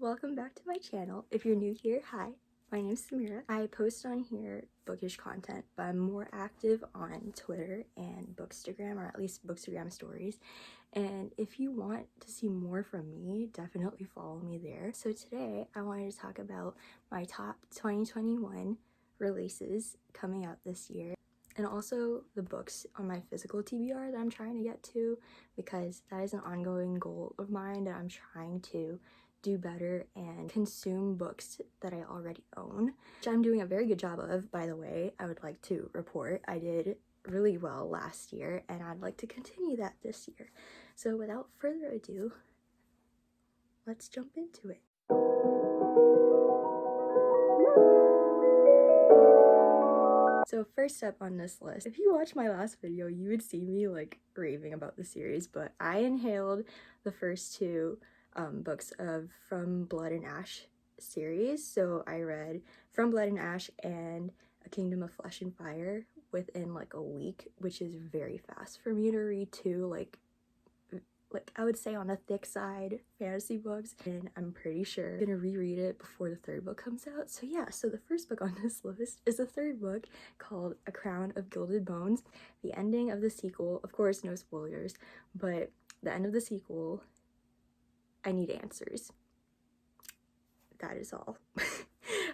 Welcome back to my channel. If you're new here, hi, my name's Samira. I post on here bookish content, but I'm more active on Twitter and Bookstagram, or at least Bookstagram stories. And if you want to see more from me, definitely follow me there. So today I wanted to talk about my top 2021 releases coming out this year, and also the books on my physical TBR that I'm trying to get to, because that is an ongoing goal of mine that I'm trying to do better and consume books that I already own, which I'm doing a very good job of, by the way. I would like to report I did really well last year and I'd like to continue that this year. So without further ado, let's jump into it. So first up on this list, if you watched my last video, you would see me like raving about the series, but I inhaled the first two books of From Blood and Ash series. So I read From Blood and Ash and A Kingdom of Flesh and Fire within like a week, which is very fast for me to read two, like I would say on the thick side fantasy books, and I'm pretty sure I'm gonna reread it before the third book comes out. So yeah, so the first book on this list is the third book called A Crown of Gilded Bones. The ending of the sequel, of course no spoilers, but the end of the sequel, I need answers. That is all.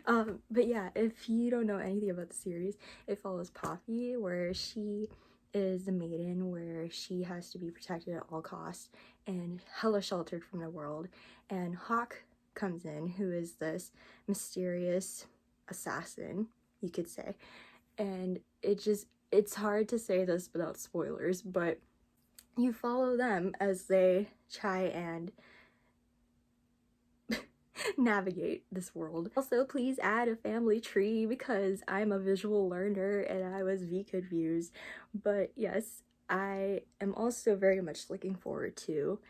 But yeah, if you don't know anything about the series, it follows Poppy, where she is the maiden, where she has to be protected at all costs and hella sheltered from the world. And Hawk comes in, who is this mysterious assassin, you could say. And it's hard to say this without spoilers, but you follow them as they try and navigate this world. Also, please add a family tree because I'm a visual learner and I was confused. But yes, I am also very much looking forward to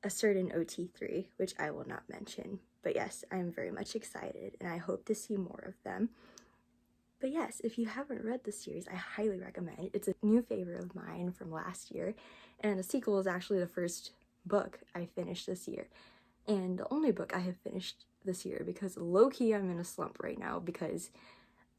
a certain OT3, which I will not mention. But yes, I'm very much excited and I hope to see more of them. But yes, if you haven't read the series, I highly recommend it. It's a new favorite of mine from last year, and the sequel is actually the first book I finished this year. And the only book I have finished this year, because low-key I'm in a slump right now because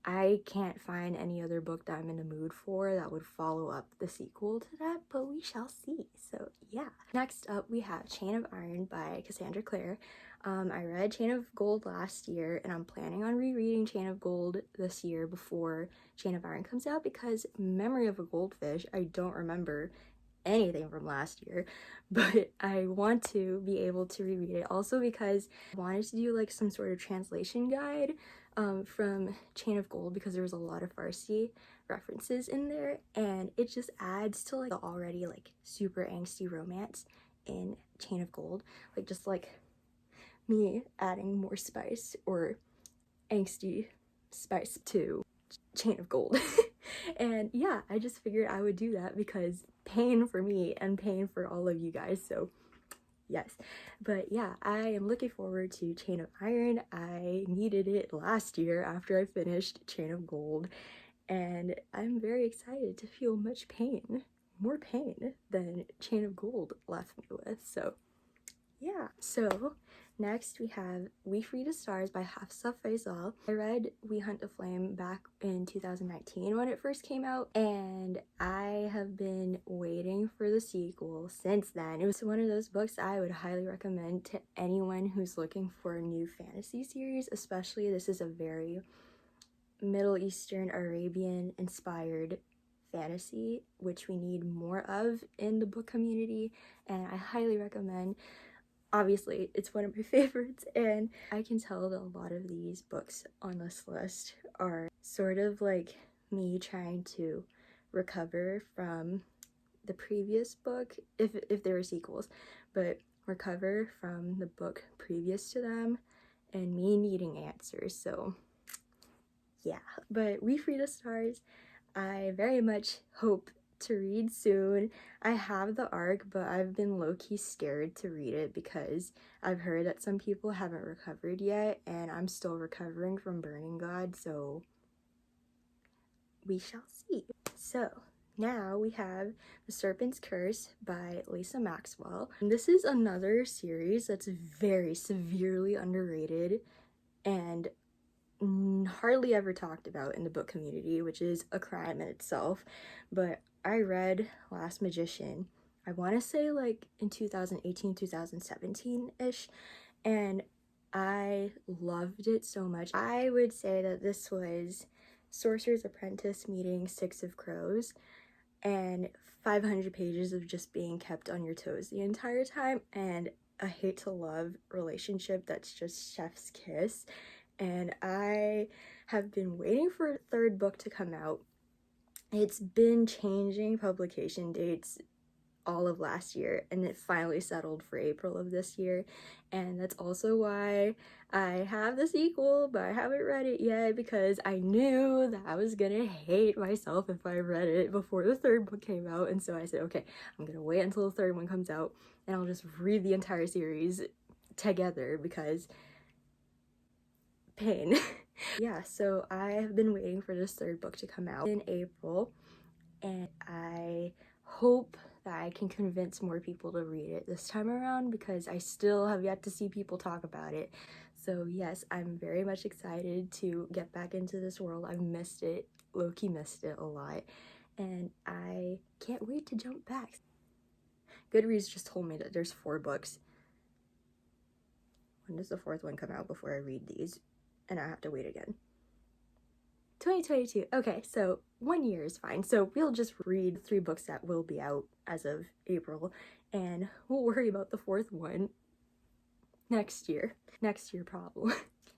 I can't find any other book that I'm in the mood for that would follow up the sequel to that, but we shall see. So yeah. Next up we have Chain of Iron by Cassandra Clare. I read Chain of Gold last year and I'm planning on rereading Chain of Gold this year before Chain of Iron comes out, because Memory of a Goldfish, I don't remember anything from last year, but I want to be able to reread it, also because I wanted to do like some sort of translation guide from Chain of Gold, because there was a lot of Farsi references in there and it just adds to like the already like super angsty romance in Chain of Gold, like just like me adding more spice or angsty spice to Chain of Gold. And yeah, I just figured I would do that because pain for me and pain for all of you guys, so yes. But yeah, I am looking forward to Chain of Iron. I needed it last year after I finished Chain of Gold, and I'm very excited to feel much pain, more pain than Chain of Gold left me with, so yeah. So next we have We Free the Stars by Hafsa Faisal. I read We Hunt the Flame back in 2019 when it first came out, and I have been waiting for the sequel since then. It was one of those books I would highly recommend to anyone who's looking for a new fantasy series, especially this is a very Middle Eastern, Arabian inspired fantasy, which we need more of in the book community, and I highly recommend. Obviously, it's one of my favorites, and I can tell that a lot of these books on this list are sort of like me trying to recover from the previous book, if there were sequels, but recover from the book previous to them and me needing answers. So yeah, but We Free the Stars, I very much hope to read soon. I have the arc, but I've been low-key scared to read it because I've heard that some people haven't recovered yet, and I'm still recovering from Burning God, so we shall see. So Now we have The Serpent's Curse by Lisa Maxwell. And this is another series that's very severely underrated and hardly ever talked about in the book community, which is a crime in itself. But I read Last Magician, I want to say like in 2018, 2017-ish, and I loved it so much. I would say that this was Sorcerer's Apprentice meeting Six of Crows, and 500 pages of just being kept on your toes the entire time, and a hate to love relationship that's just chef's kiss. And I have been waiting for a third book to come out. It's been changing publication dates all of last year, and it finally settled for April of this year. And that's also why I have the sequel, but I haven't read it yet, because I knew that I was gonna hate myself if I read it before the third book came out. And so I said, okay, I'm gonna wait until the third one comes out and I'll just read the entire series together, because pain. Yeah, so I have been waiting for this third book to come out in April, and I hope that I can convince more people to read it this time around, because I still have yet to see people talk about it. So yes, I'm very much excited to get back into this world. I've missed it, low-key missed it a lot, and I can't wait to jump back. Goodreads just told me that there's 4 books. When does the 4th one come out before I read these? And I have to wait again. 2022. Okay, so 1 year is fine. So we'll just read 3 books that will be out as of April, and we'll worry about the 4th one next year. Next year problem.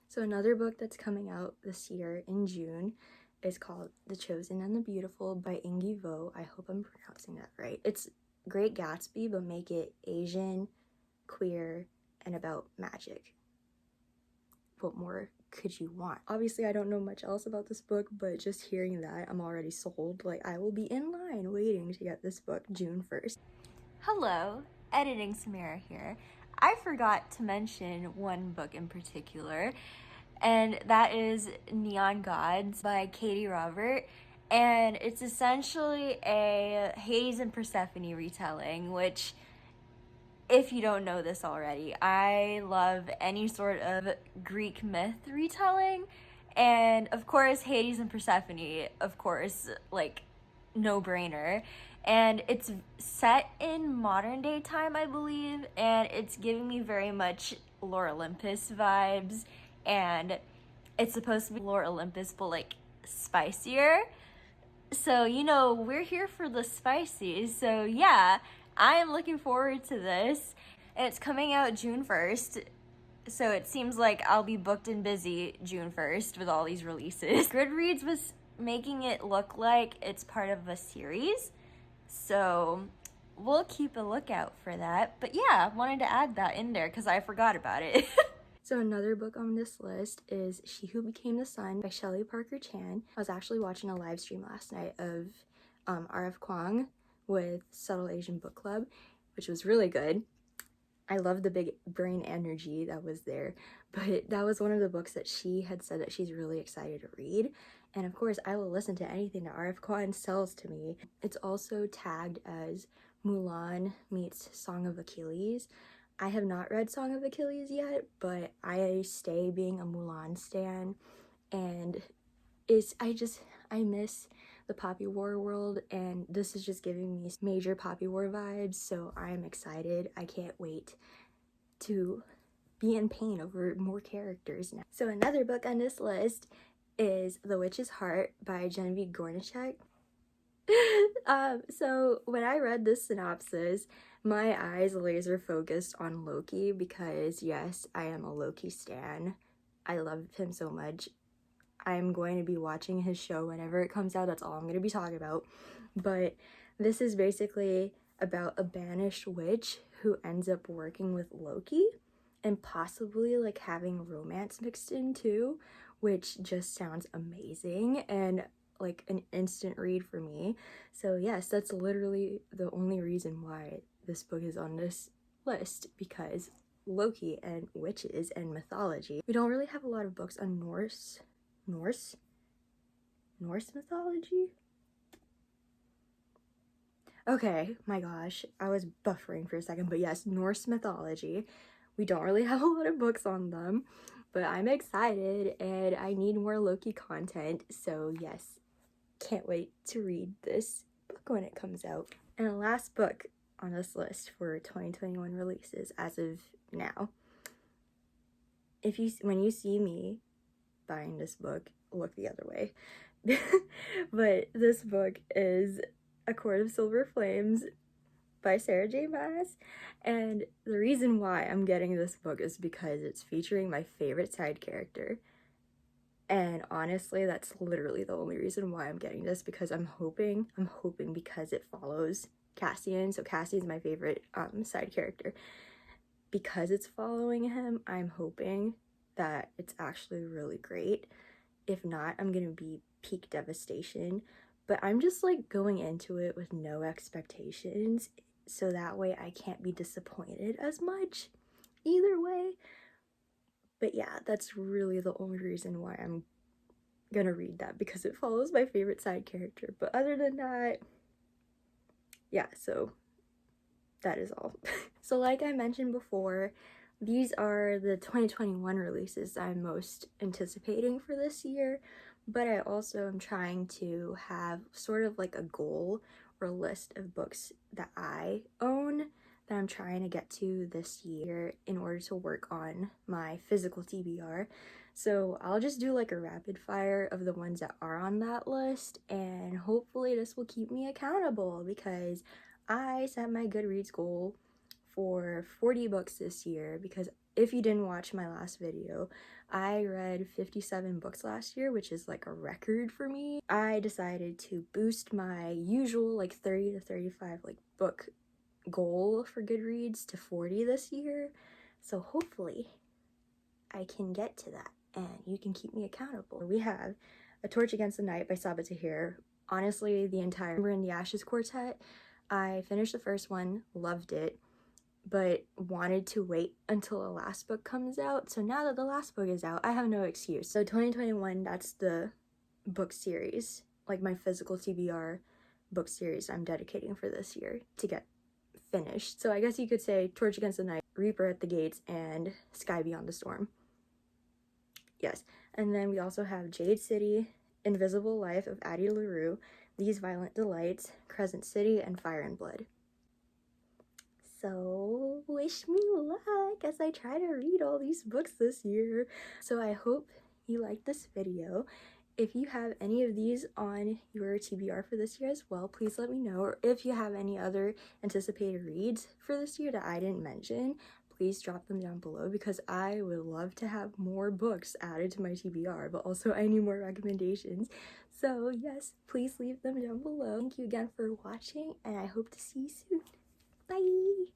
So another book that's coming out this year in June is called The Chosen and the Beautiful by Ingi Vo. I hope I'm pronouncing that right. It's Great Gatsby, but make it Asian, queer, and about magic. What more could you want? Obviously, I don't know much else about this book, but just hearing that, I'm already sold. Like, I will be in line waiting to get this book June 1st. Hello, editing Samara here. I forgot to mention one book in particular, and that is Neon Gods by Katie Robert. And it's essentially a Hades and Persephone retelling, which, if you don't know this already, I love any sort of Greek myth retelling. And of course, Hades and Persephone, of course, like, no-brainer. And it's set in modern day time, I believe, and it's giving me very much Lore Olympus vibes. And it's supposed to be Lore Olympus, but like spicier. So, you know, we're here for the spicy. So yeah, I am looking forward to this. And it's coming out June 1st. So it seems like I'll be booked and busy June 1st with all these releases. Goodreads was making it look like it's part of a series, so we'll keep a lookout for that. But yeah, I wanted to add that in there because I forgot about it. So another book on this list is She Who Became the Sun by Shelley Parker Chan. I was actually watching a live stream last night of R.F. Kuang with Subtle Asian Book Club, which was really good. I love the big brain energy that was there, but that was one of the books that she had said that she's really excited to read. And of course, I will listen to anything that R.F. Kuang sells to me. It's also tagged as Mulan meets Song of Achilles. I have not read Song of Achilles yet, but I stay being a Mulan stan, and I miss the Poppy War world, and this is just giving me major Poppy War vibes, so I'm excited. I can't wait to be in pain over more characters now. So another book on this list is The Witch's Heart by Genevieve Gornichek. So when I read this synopsis, my eyes laser focused on Loki, because yes, I am a Loki stan. I love him so much. I'm going to be watching his show whenever it comes out. That's all I'm going to be talking about. But this is basically about a banished witch who ends up working with Loki and possibly like having romance mixed in too, which just sounds amazing and like an instant read for me. So yes, that's literally the only reason why this book is on this list, because Loki and witches and mythology. We don't really have a lot of books on Norse mythology? Okay, my gosh, I was buffering for a second, but yes, Norse mythology. We don't really have a lot of books on them, but I'm excited and I need more Loki content, so yes, can't wait to read this book when it comes out. And the last book on this list for 2021 releases as of now. When you see me buying this book, look the other way. But this book is A Court of Silver Flames by Sarah J. Maas, and the reason why I'm getting this book is because it's featuring my favorite side character. And honestly, that's literally the only reason why I'm getting this, because I'm hoping because it follows Cassian. So Cassian's my favorite side character. Because it's following him, I'm hoping that it's actually really great. If not, I'm gonna be peak devastation. But I'm just like going into it with no expectations, so that way I can't be disappointed as much either way. But yeah, that's really the only reason why I'm gonna read that, because it follows my favorite side character. But other than that, yeah, so that is all. So like I mentioned before, these are the 2021 releases I'm most anticipating for this year, but I also am trying to have sort of like a goal or list of books that I own that I'm trying to get to this year in order to work on my physical TBR. So I'll just do like a rapid fire of the ones that are on that list, and hopefully this will keep me accountable, because I set my Goodreads goal for 40 books this year, because if you didn't watch my last video, I read 57 books last year, which is like a record for me. I decided to boost my usual like 30 to 35 like book goal for Goodreads to 40 this year. So hopefully I can get to that and you can keep me accountable. We have A Torch Against the Night by Sabaa Tahir. Honestly, the entire Ember in the Ashes quartet, I finished the first one, loved it, but wanted to wait until the last book comes out. So now that the last book is out, I have no excuse. So 2021, that's the book series, like my physical TBR book series I'm dedicating for this year to get finished. So I guess you could say Torch Against the Night, Reaper at the Gates, and Sky Beyond the Storm. Yes. And then we also have Jade City, Invisible Life of Addie LaRue, These Violent Delights, Crescent City, and Fire and Blood. So wish me luck as I try to read all these books this year. So I hope you liked this video. If you have any of these on your TBR for this year as well, please let me know. Or if you have any other anticipated reads for this year that I didn't mention, please drop them down below, because I would love to have more books added to my TBR, but also I need more recommendations. So yes, please leave them down below. Thank you again for watching, and I hope to see you soon. Bye!